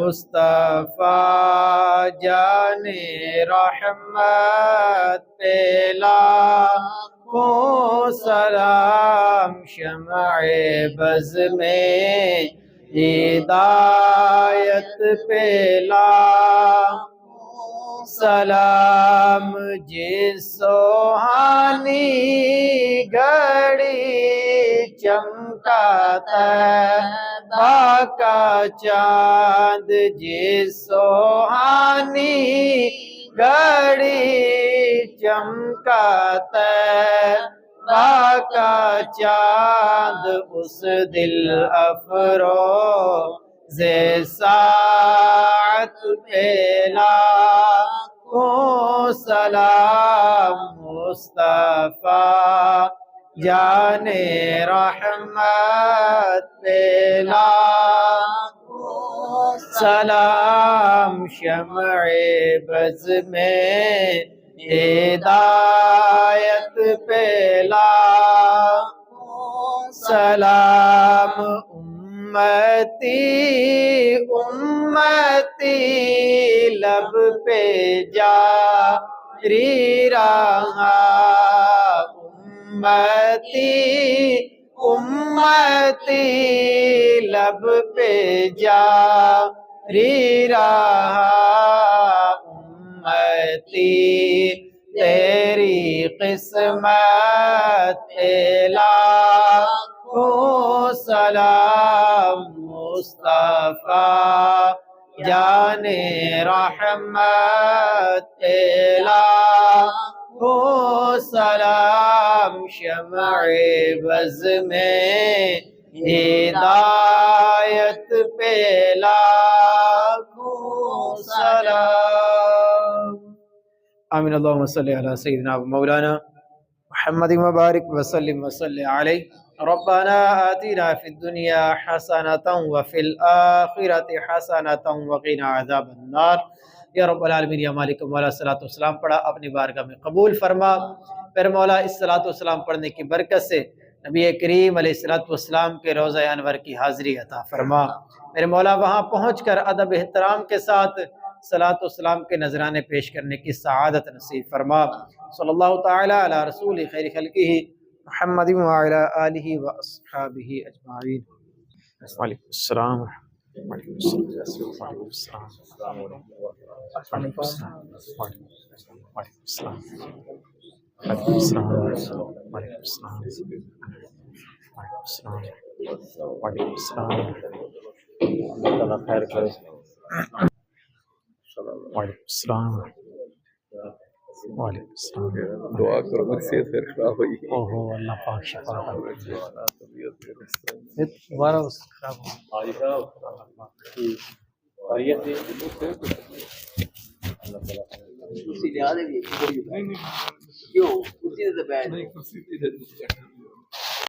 مصطفیٰ جان رحمت پہ لاکھوں سلام، شمع بز میں ہدایت پہ لاکھوں سلام، جس سوہانی گھڑی چمکا طیبہ کا چاند، جس سوہانی گھڑی چمکا طیبہ کا چاند، اس دل افروز ساعت پہ لاکھوں سلام، مصطفیٰ جان رحمت پہ لاکھوں سلام، شمع بز میں ہدایت پہ لاکھوں سلام، امتی امتی لب پہ جاری رہا، امتی امتی لب پہ جاری رہا، امتی تیری قسمت پہ لاکھوں سلام، مصطفیٰ جان رحمت پہ لاکھوں سلام، شمع بز میں ہدایت پہ لاکھوں سلام۔ آمین۔ اللہم صلی علی سیدنا و مولانا محمد مبارک وسلم وصلی علیہ۔ ربنا آتنا فی الدنیا حسنة وفی الآخرة حسنة وقنا عذاب النار۔ یا رب العالمین، یا مالک مولا صلاۃ والسلام پڑھا اپنی بارگاہ میں قبول فرما۔ پھر مولا اس صلاۃ والسلام پڑھنے کی برکت سے نبی کریم علیہ الصلوۃ والسلام کے روضہ انور کی حاضری عطا فرما۔ میرے مولا وہاں پہنچ کر ادب احترام کے ساتھ صلاۃ والسلام کے نذرانے پیش کرنے کی سعادت نصیب فرما۔ صلی اللہ تعالی علی رسول خیر خلقہ محمد وعلی آلہ واصحابہ اجمعین۔ وعلیکم السلام وعلیکم السلام وعلیکم السلام وعلیکم السلام وعلیکم السلام وعلیکم السلام وعلیکم السلام وعلیکم السلام۔ اللہ خیر کرے۔ وعلیکم السلام وعلیکم السلام۔ دعا کرو میری صحت پھر خراب ہوئی۔ اوہو اللہ پاک شفا عطا کرے۔ دوبارہ خراب ہو کرسی